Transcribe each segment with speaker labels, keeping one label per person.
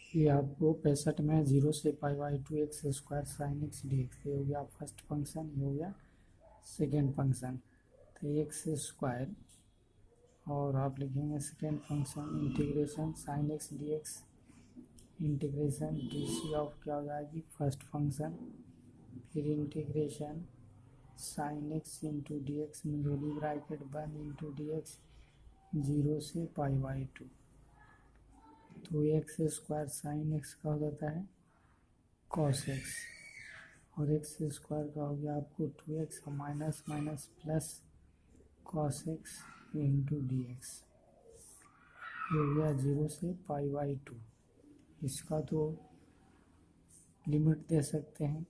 Speaker 1: ये आपको 65 में 0 से pi by 2 x square sine x d x, ये हो गया फर्स्ट फंक्शन, ये हो गया सेकेंड फंक्शन। तो एक्स स्क्वायर और आप लिखेंगे second function integration sine x d x, integration d c of क्या हो जाएगी फर्स्ट फंक्शन, फिर integration sine x into d x में whole bracket 1 into d x 0 से पाई बाई 2। तो एक्स स्क्वायर साइन एक्स का हो जाता है कॉस एक्स, और एक्स स्क्वायर का हो गया आपको 2x minus minus plus cos x into d x, ये हो गया 0 से पाई बाई 2। इसका तो लिमिट दे सकते हैं,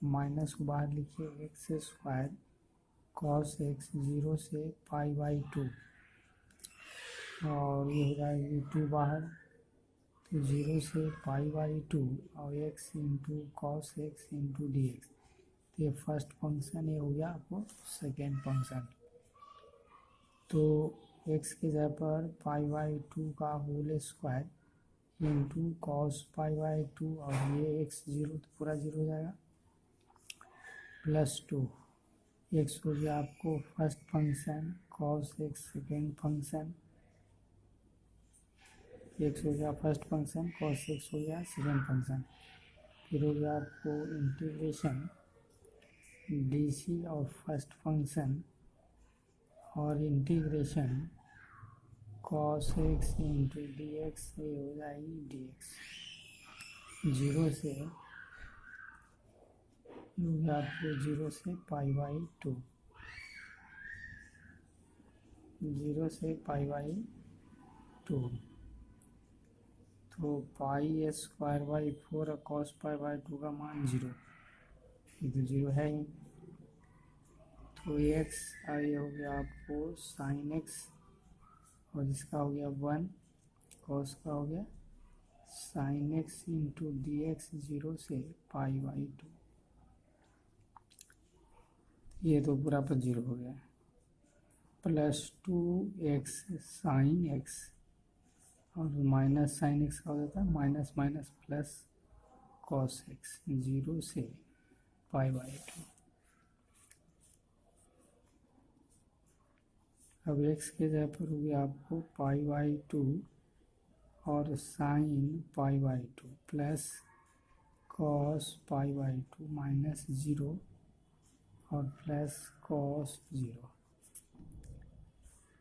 Speaker 1: माइनस को बाहर लिखिए, एक्स स्क्वायर कॉस एक्स 0 से पाई बाई 2, और ये हो जाएगी 2 बाहर, तो 0 से पाई बाई 2 और x into cos x into d x. ये फर्स्ट फंक्शन, ये हो गया आपको सेकेंड फंक्शन। तो एक्स के जगह पर पाई बाई 2 का whole square into cos pi by 2, और ये एक्स 0 तो पूरा 0 हो जाएगा, प्लस 2 एक्स हो गया आपको first function, cos x second function, x हो गया फर्स्ट फंक्शन, कॉस एक्स हो गया सेकेंड फंक्शन। फिर हो गया आपको इंटीग्रेशन डी सी और फर्स्ट फंक्शन और integration cos x into d x, ये हो जाएगी डी एक्स 0 से, ये हो गया आपको 0 से पाई बाई 2, 0 से पाई बाई 2। तो पाई स्क्वायर बाई 4 और कॉस पाई बाई 2 का मान 0, ये तो 0 है ही। तो एक्स ये हो गया आपको साइन एक्स, और इसका हो गया 1, कॉस का हो गया sine x into d x 0 से पाई बाई 2, ये तो पूरा पर 0 हो गया, प्लस 2x साइन एक्स, और माइनस साइन एक्स का हो जाता है minus minus plus cos x 0 से पाई बाई 2। अब एक्स के जगह पर हो गया आपको पाई बाई 2 और sine pi by 2 plus cos pi by 2 minus 0 और प्लस कॉस 0।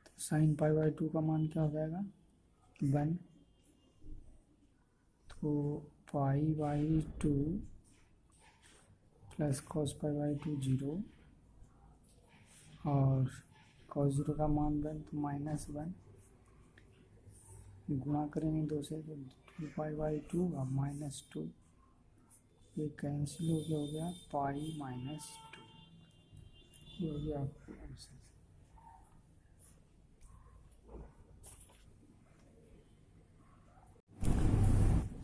Speaker 1: तो साइन पाई बाई 2 का मान क्या हो जाएगा 1, तो पाई by 2 plus cos pi by 2 0, और कॉस 0 का मान 1 तो माइनस 1, गुणा करेंगे 2 से तो 2 पाई बाई 2 और माइनस 2, ये कैंसिल हो गया पाई माइनस 2, ये हो गया आपको आंसर।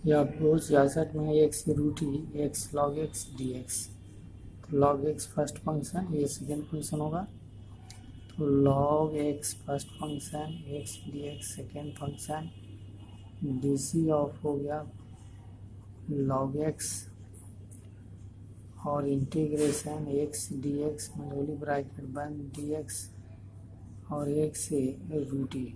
Speaker 1: या आपको 66 में एक्स रूट ही x log x d x, तो लॉग एक्स फर्स्ट फंक्शन, ये सेकेंड फंक्शन होगा, तो log x first function x d x second function, d c of हो गया लॉग एक्स और इंटीग्रेशन एक्स डी एक्स में whole bracket 1 D x और एक से रूट ही,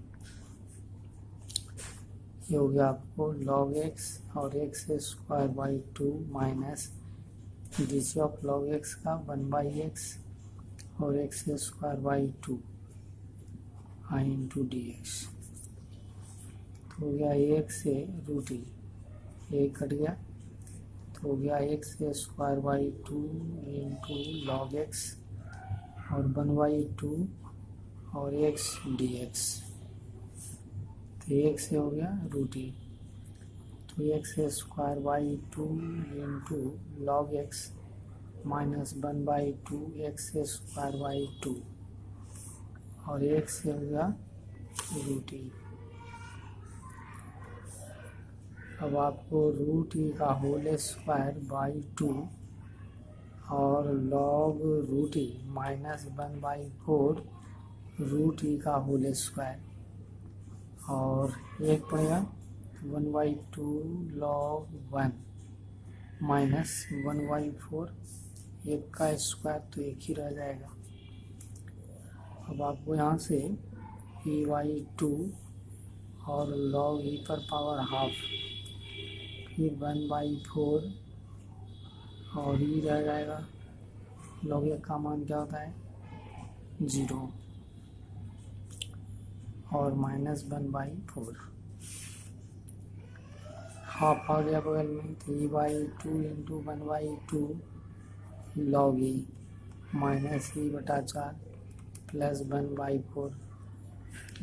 Speaker 1: ये हो गया आपको लॉग एक्स और x square by 2 minus d c of log x का 1 बाई एक्स और x square by 2 I into d x, तो हो गया एक से रूट ही, एक कट गया, तो हो गया x square by 2 into log x और 1 बाई 2 और एक्स डी एक्स, तो एक से हो गया रूट ही, तो x square by 2 into log x minus 1 by 2 x square by 2 और एक से हो गया रूट ही। अब आपको रूट ही का होल स्क्वायर बाई 2 और लॉग रूट ही माइनस 1 बाई 4 रूट ही का होल स्क्वायर, और एक पड़ेगा 1/2 log 1 माइनस 1/4, एक का स्क्वायर तो एक ही रह जाएगा। अब आपको यहाँ से e/2 और log e पर पावर हाफ, फिर 1/4 और e रह जाएगा। log e का मान क्या होता है 0 और माइनस 1/4, हाफ आ गया बगल में, तो e/2 into 1/2 log e minus e/4 plus 1/4,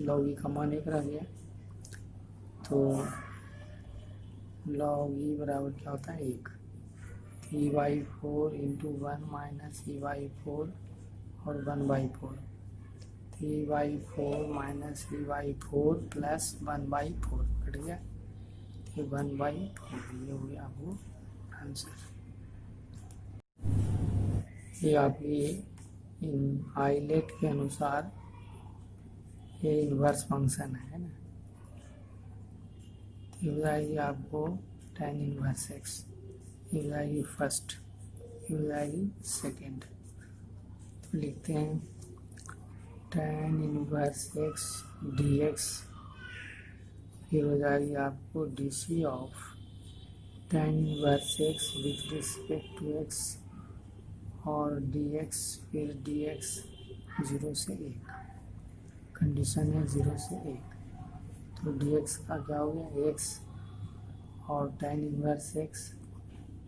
Speaker 1: log e का मान एक रह गया, तो log e बराबर क्या होता है 1, e/4 इंटू 1 माइनस e/4 और 1/4, 3/4 माइनस e/4 प्लस 1/4 कट गया, ये 1/4, ये हो गया आपको आंसर। ये आपकी आइलेट के अनुसार ये इन्वर्स फंक्शन है ना, ये हो जाएगी आपको tan इनवर्स x, ये हो जाएगी फर्स्ट, ये हो जाएगी सेकेंड। तो लिखते हैं tan इनवर्स x dx, ये हो जाएगी आपको dc of tan inverse x with respect to x और dx, फिर dx 0 से 1, कंडीशन है 0 से 1, तो dx का क्या हो गया x और tan इनवर्स x,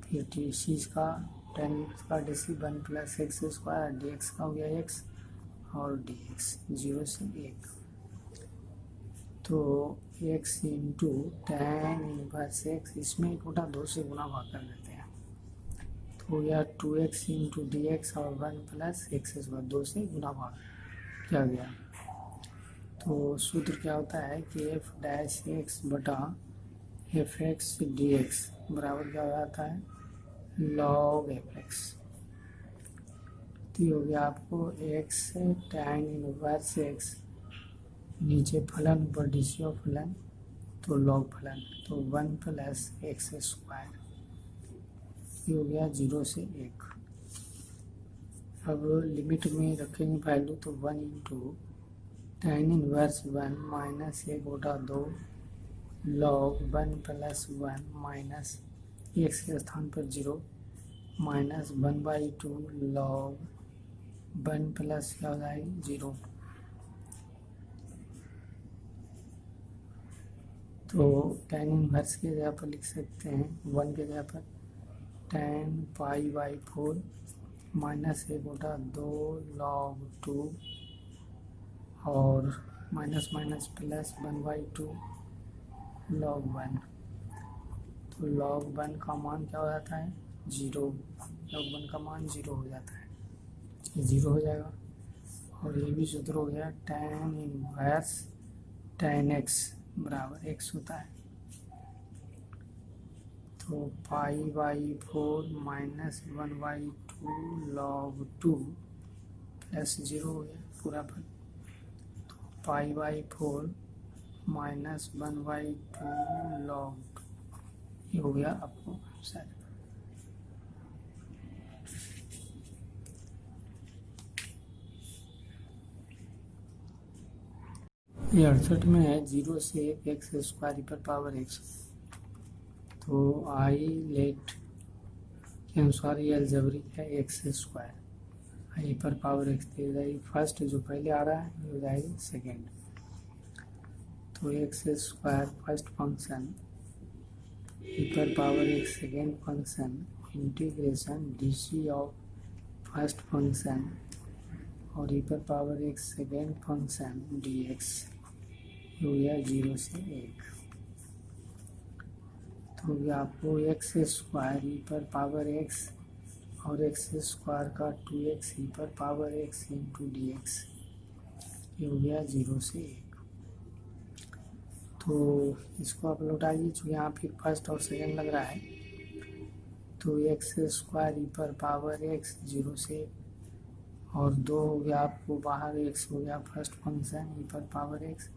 Speaker 1: फिर dc का tan इनवर्स का dc 1 plus x square, dx का हो गया x और dx 0 से 1, तो x into tan inverse x, इसमें एक बटा 2 से गुना भाग कर देते हैं, तो हो गया 2x इंटू डी एक्स और 1 प्लस एक्स स्क्वायर, 2 से गुना भाग किया गया। तो सूत्र क्या होता है कि एफ डैश एक्स बटा एफ एक्स डी एक्स बराबर क्या हो जाता है लॉग एफ एक्स। तो ये हो गया आपको एक्स tan इनवर्स एक्स, नीचे फलन ऊपर डीसी ऑफ फलन, तो लॉग फलन, तो 1 प्लस एक्स स्क्वायर, ये हो गया 0 से 1। अब लिमिट में रखेंगे वैल्यू, तो 1 into tan inverse 1 minus 1/2 log 1 plus 1 minus x के स्थान पर 0 माइनस 1/2 लॉग 1 प्लस क्या हो जाएगी 0। तो tan इनवर्स के जगह पर लिख सकते हैं 1 के जगह पर tan π/4 माइनस 1/2 लॉग 2 और माइनस माइनस प्लस 1/2 लॉग 1, तो लॉग 1 का मान क्या हो जाता है 0, लॉग 1 का मान 0 हो जाता है, ये 0 हो जाएगा। और ये भी सूत्र हो गया tan इनवर्स tan x बराबर x होता है, तो π/4 माइनस 1/2 लॉग 2 प्लस 0 हो गया पूरा पर, π/4 माइनस 1/2 लॉग 2, ये हो गया आपको आंसर। ये 68 में है 0 से 1 एक्स स्क्वायर पर पावर एक्स, तो आई लेट के अनुसार ये अलजेब्रिक है एक्स स्क्वायर, आई पर पावर एक्स दे जाएगी फर्स्ट, जो पहले आ रहा है ये हो जाएगी सेकेंड, तो x square first function e पर power x second function integration d c of first function और ई पर power x second function d x, हो गया 0 से 1। तो ये आपको एक्स स्क्वायर ई पर पावर एक्स और एक्स स्क्वायर का 2x ई पर power x into d x, ये हो गया 0 से 1। तो इसको आप लौटाइए, चूँकि यहाँ फिर फर्स्ट और सेकेंड लग रहा है, तो एक्स स्क्वायर ई पर पावर x 0 से 1 और 2 हो गया आपको बाहर, x हो गया फर्स्ट फंक्शन ई पर पावर x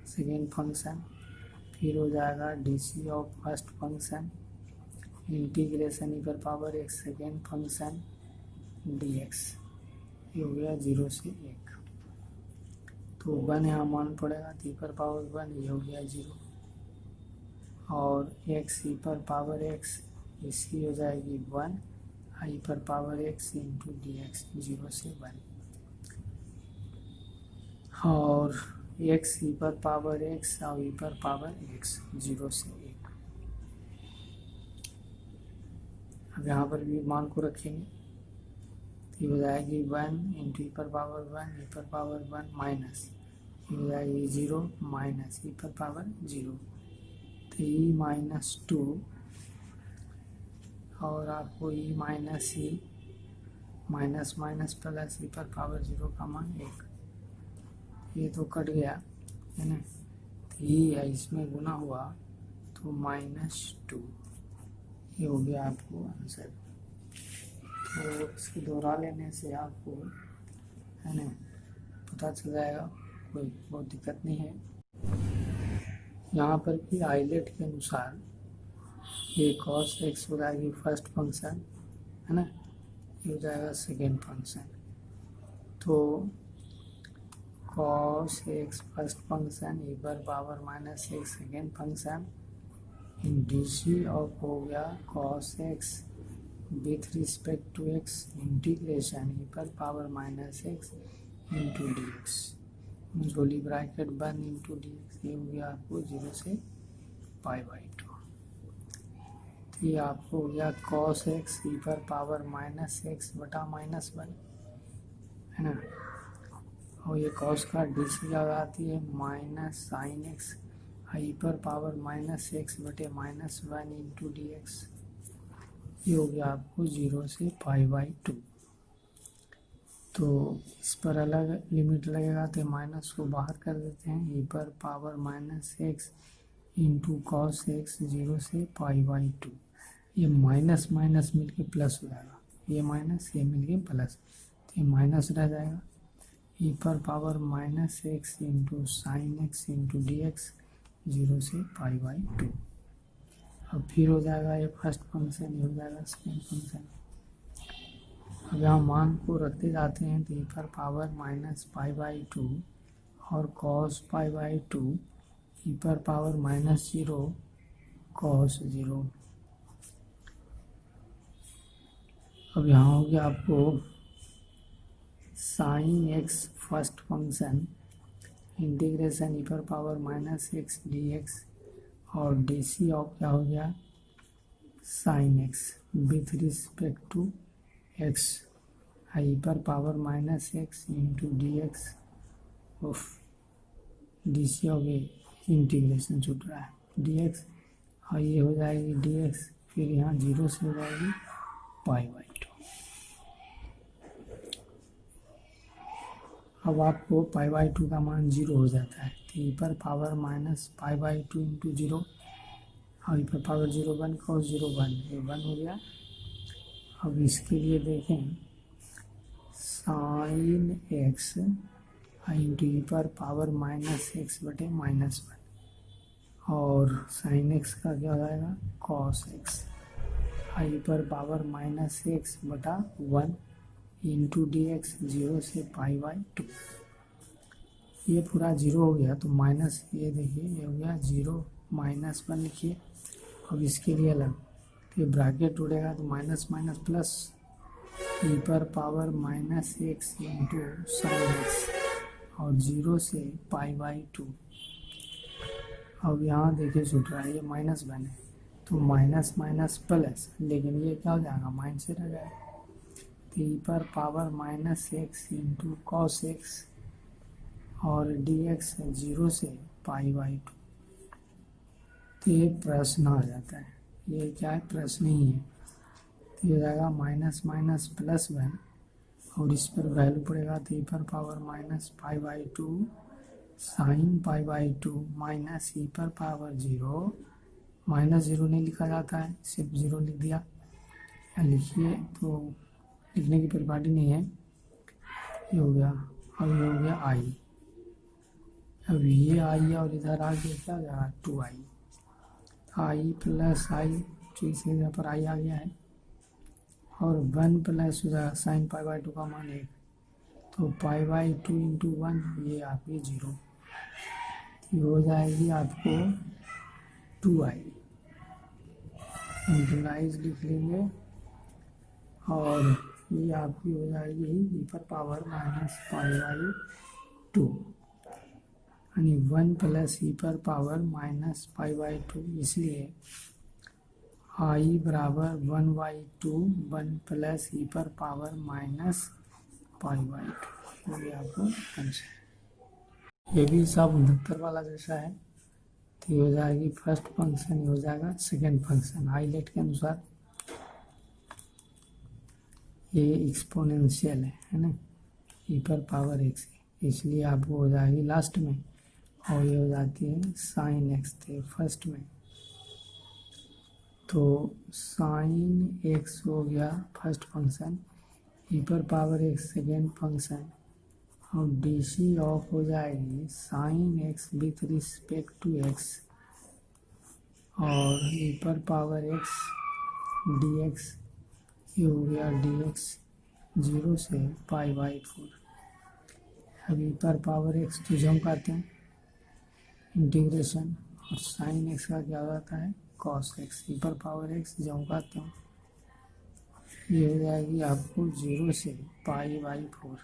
Speaker 1: सेकेंड फंक्शन, फिर हो जाएगा d c of first function integration e पर power x second function d x, ये हो गया 0 से 1। तो 1 यहाँ मान पड़ेगा तो ई पर पावर 1, ये हो गया 0। और एक्स ई पर पावर एक्स, इसकी हो जाएगी 1 आई पर power x into d x 0 से 1। और एक्स ई पर पावर एक्स और ई पर पावर एक्स 0 से 1। अब यहाँ पर भी मान को रखेंगे तो हो जाएगी 1 इंटू ई पर पावर 1 ई पर पावर 1 माइनस हो जाएगी 0 माइनस ई पर पावर 0 तो ई माइनस 2 और आपको E minus E minus minus plus ई पर पावर 0 का मान 1, ये तो कट गया है ना, तो ई है इसमें गुना हुआ तो -2, ये हो गया आपको आंसर। तो इसको दोहरा लेने से आपको है ना पता चल जाएगा, कोई बहुत दिक्कत नहीं है। यहाँ पर भी आइलेट के अनुसार ये cos x हो जाएगी फर्स्ट फंक्शन है ना, ये हो जाएगा सेकेंड फंक्शन। तो cos x first function e पर पावर -x सेकेंड फंक्शन इन डी सी ऑफ हो गया cos x with respect to x integration e पर power -x into d x whole bracket 1 into d x, ये हो गया आपको 0 से π/2। तो ये आपको हो गया cos x ई पर पावर -x बटा -1 है ना, और ये cos का डी सी आ जाती है माइनस साइन एक्स ई पर पावर -x बटे -1 इंटू डी एक्स, ये हो गया आपको 0 से π/2। तो इस पर अलग लिमिट लगेगा तो माइनस को बाहर कर देते हैं, ई पर power -x into cos x 0 से π/2। ये माइनस माइनस मिलके प्लस हो जाएगा, ये माइनस ये मिलके प्लस, तो ये माइनस रह जाएगा। ई पर power -x into sine x into d x 0 से π/2। अब फिर हो जाएगा ये फर्स्ट फंक्शन, ये हो जाएगा सेकेंड फंक्शन। अब यहाँ मान को रखते जाते हैं तो ई पर पावर -π/2 और cos π/2 ई पर पावर -0 cos 0। अब यहाँ हो गया आपको sine x first function integration e पर पावर -x dx और डी सी ऑफ क्या हो गया sine x with respect to x e पर power -x into d x of d c of integration छूट रहा है डी एक्स, और ये हो जाएगी डी एक्स, फिर यहाँ 0 से हो जाएगी π/2। अब आपको π/2 का मान 0 हो जाता है तो ई पर पावर -π/2 इंटू 0 और ई पर पावर 0 1 cos 0 1, ये 1 हो गया। अब इसके लिए देखें साइन एक्स इंटू ई पर पावर -x बटे -1 और साइन एक्स का क्या हो जाएगा cos x ई पर पावर -x बटा 1 इंटू डी एक्स 0 से π/2। ये पूरा 0 हो गया तो माइनस, ये देखिए ये हो गया 0 -1 लिखिए। अब इसके लिए अलग तो ब्रैकेट उड़ेगा तो माइनस माइनस प्लस ई पर power -x into sine x और 0 से π/2। अब यहाँ देखिए छूट रहा है, ये माइनस बने तो माइनस माइनस प्लस, लेकिन ये क्या हो जाएगा माइनस से रह जाएगा तो ई पर power -x into cos x और डी एक्स 0 से π/2। तो ये प्रश्न आ जाता है, ये क्या है प्रश्न ही है। तो ये हो जाएगा माइनस माइनस प्लस 1 और इस पर वैल्यू पड़ेगा तो ई पर पावर -π/2 साइन π/2 माइनस ई पर पावर 0, -0 नहीं लिखा जाता है सिर्फ 0 लिख दिया, या लिखिए तो लिखने की परिपाटी नहीं है। ये हो गया, अब ये हो गया आई, अब ये आई और इधर आ गया क्या हो जाएगा 2i। आई प्लस आई, तो इस जगह पर आई आ गया है, और 1 प्लस हो जाएगा साइन पाई बाई 2 का मान 1, तो पाई बाई 2 इंटू 1 ये आपकी 0, ये हो जाएगी आपको 2i, इंटरलाइज लिख लेंगे, और ये आपकी हो जाएगी ई पर पावर माइनस पाई बाई 2, यानी 1 प्लस ई पर पावर माइनस पाई बाई 2, इसलिए आई बराबर 1/2 1 प्लस ई पर पावर माइनस पाई बाई 2, ये आपको आंसर। ये भी सब 69 वाला जैसा है, तो ये हो जाएगी फर्स्ट फंक्शन, ये हो जाएगा सेकेंड फंक्शन। हाईलाइट के अनुसार ये एक्सपोनेंशियल है ना, ई पर पावर एक्स, इसलिए आपको हो जाएगी लास्ट में, और ये हो जाती है साइन एक्स थे फर्स्ट में, तो साइन एक्स हो गया फर्स्ट फंक्शन, ई पर पावर एक्स सेकेंड फंक्शन, और डी सी ऑफ हो जाएगी sine x with respect to x, और ई पर पावर एक्स डी एक्स, ये हो गया डी एक्स 0 से पाई बाई 4। अब ई पर पावर एक्स तो जम आते हैं इंटीग्रेशन, और साइन एक्स का क्या होता है कॉस एक्स, ई पर पावर एक्स जम आते हैं, ये हो जाएगी आपको 0 से पाई बाई 4।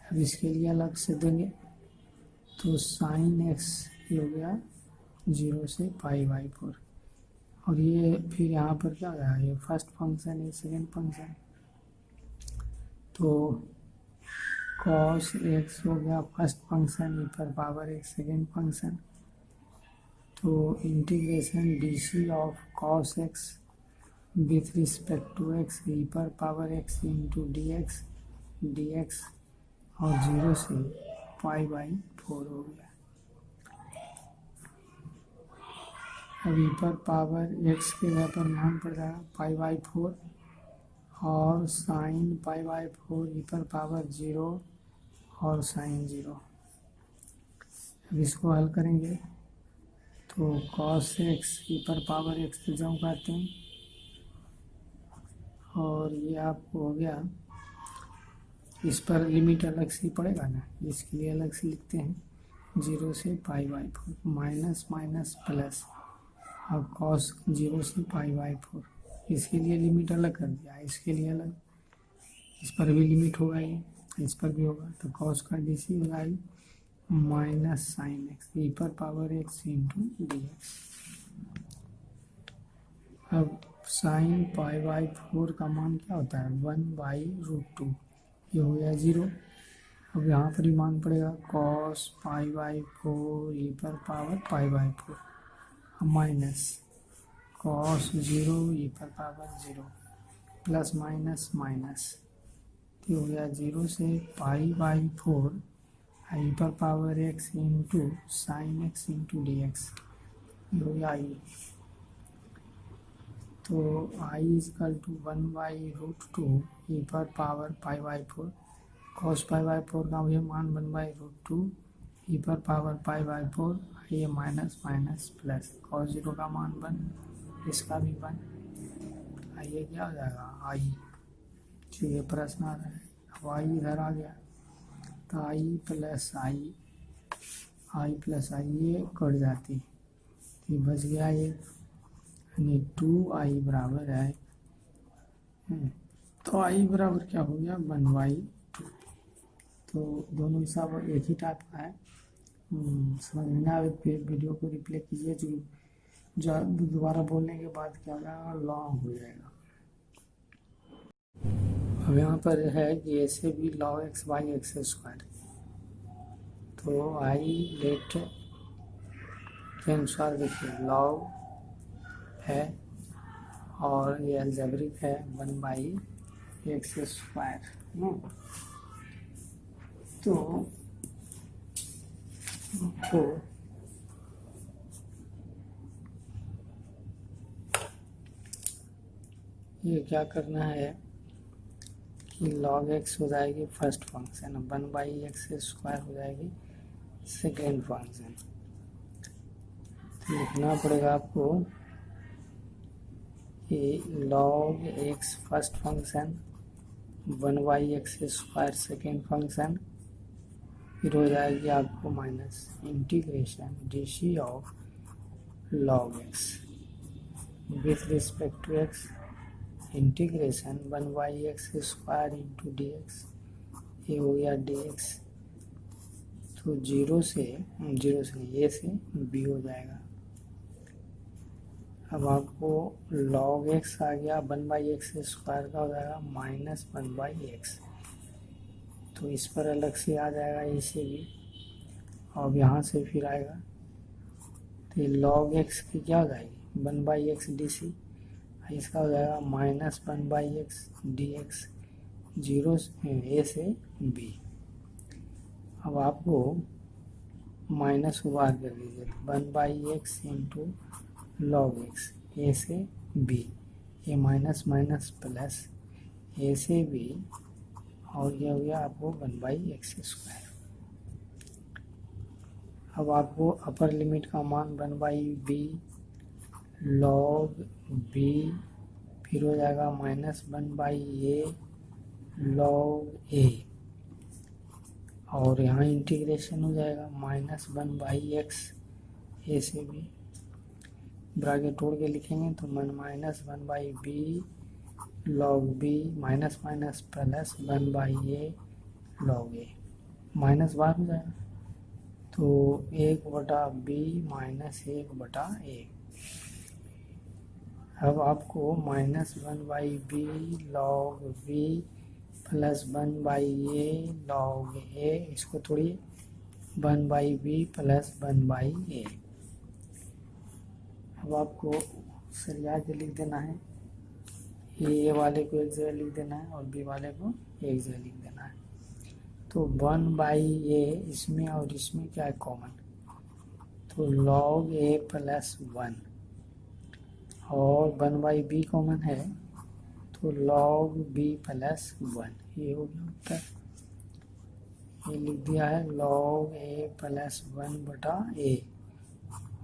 Speaker 1: अब इसके लिए अलग से देंगे, तो साइन एक्स ये हो गया 0 से पाई बाई 4, और ये फिर यहाँ पर क्या हो गया, ये फर्स्ट फंक्शन ये सेकेंड फंक्शन, तो कॉस एक्स हो गया फर्स्ट फंक्शन, ई पर पावर एक्स सेकेंड फंक्शन, तो integration d c of cos x with respect to x e पर power x into d x, और 0 से पाई बाई 4 हो गया। अब ई पर पावर एक्स के जगह पर मान पड़ जाएगा पाई बाई 4, और साइन पाई बाई 4 ई पर पावर 0 और साइन 0। अब इसको हल करेंगे, तो कॉस एक्स ई पर पावर एक्स तो जम करते हैं, और ये आपको हो गया, इस पर लिमिट अलग से पड़ेगा ना, इसके लिए अलग से लिखते हैं 0 से pi by 4 minus minus plus, और कॉस 0 से पाई बाई 4, इसके लिए लिमिट अलग कर दिया, इसके लिए अलग, इस पर भी लिमिट होगा, ये इस पर भी होगा, तो कॉस का डी सी हो जाएगी माइनस साइन एक्स ई पर power x into d x. अब साइन पाई बाई 4 का मान क्या होता है 1/√2, ये हो गया 0। अब यहाँ पर ही मान पड़ेगा कॉस पाई बाई 4 ई पर power pi by 4, minus cos 0 ई पर पावर 0, प्लस माइनस माइनस, ये हो गया 0 से पाई बाई 4 आई पर power x into sine x into d x, ये हो गया आई, तो आई इजकल टू 1/√2 ई पर power pi by 4, cos pi by 4 का ये मान 1/√2 ई पर पावर पाई बाई 4, ये माइनस माइनस प्लस, कॉस 0 का मान 1, इसका भी 1, आइए क्या हो जाएगा आई, जो ये प्रश्न आ रहा है। अब आई इधर आ गया, तो आई प्लस आई ये कट जाती, तो बच गया ये, यानी 2i बराबर है, तो i बराबर क्या हो गया 1/2। तो दोनों हिसाब एक ही टाइप का है, समझ में ना आए वीडियो को रिप्ले कीजिए, जो दोबारा बोलने के बाद क्या हो जाएगा लॉन्ग हो जाएगा। अब यहाँ पर है कि ऐसे भी log x by x square, तो आई लेट के अनुसार देखिए log है, और ये अलजेब्रिक है 1/x स्क्वायर, तो ये क्या करना है कि log x हो जाएगी फर्स्ट फंक्शन, 1/x स्क्वायर हो जाएगी सेकेंड फंक्शन, तो लिखना पड़ेगा आपको कि log x first function, 1/x² second function, फिर हो जाएगी आपको minus integration d of log x with respect to x integration 1/x² into dx, ये हो गया dx। तो जीरो से ए से बी हो जाएगा। अब आपको log x आ गया 1/x² का हो जाएगा माइनस 1/x, तो इस पर अलग से आ जाएगा ए से भी, और यहाँ से फिर आएगा तो log x की क्या हो जाएगी 1/x dc, इसका हो जाएगा माइनस 1/x dx, जीरो ए से बी। अब आपको माइनस को बाहर कर दीजिए, 1/x इंटू log x ए से बी, ये माइनस माइनस प्लस ए से बी, और ये हो गया आपको 1/x²। अब आपको अपर लिमिट का मान 1/b log b, फिर हो जाएगा माइनस 1/a log a, और यहाँ इंटीग्रेशन हो जाएगा माइनस 1/x ए से बी, ब्रैकेट तोड़ के लिखेंगे तो minus 1/b log b minus minus plus 1/a log a, minus बार हो जाएगा तो 1/b माइनस 1/a। अब आपको minus 1/b log b plus 1/a log a, इसको तोड़िए 1/b प्लस 1/a। अब आपको सरिया के लिख देना है, ए वाले को एक जगह लिख देना है और बी वाले को एक जगह लिख देना है। तो 1/a इसमें और इसमें क्या है कॉमन, तो log a प्लस 1, और 1/b कॉमन है तो log b प्लस 1, ये हो गया उत्तर। ये लिख दिया है log a प्लस 1/a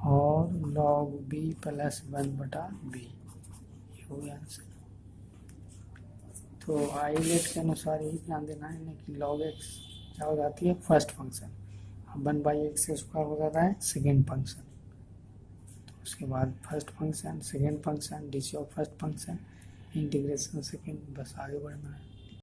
Speaker 1: और log b प्लस 1/b, ये हो गया आंसर। तो आईलेट के अनुसार यही ध्यान देना है कि log x क्या हो जाती है फर्स्ट फंक्शन, 1/x² हो जाता है सेकेंड फंक्शन, तो उसके बाद first function, second function, DC of first function, integration second, बस आगे बढ़ना है।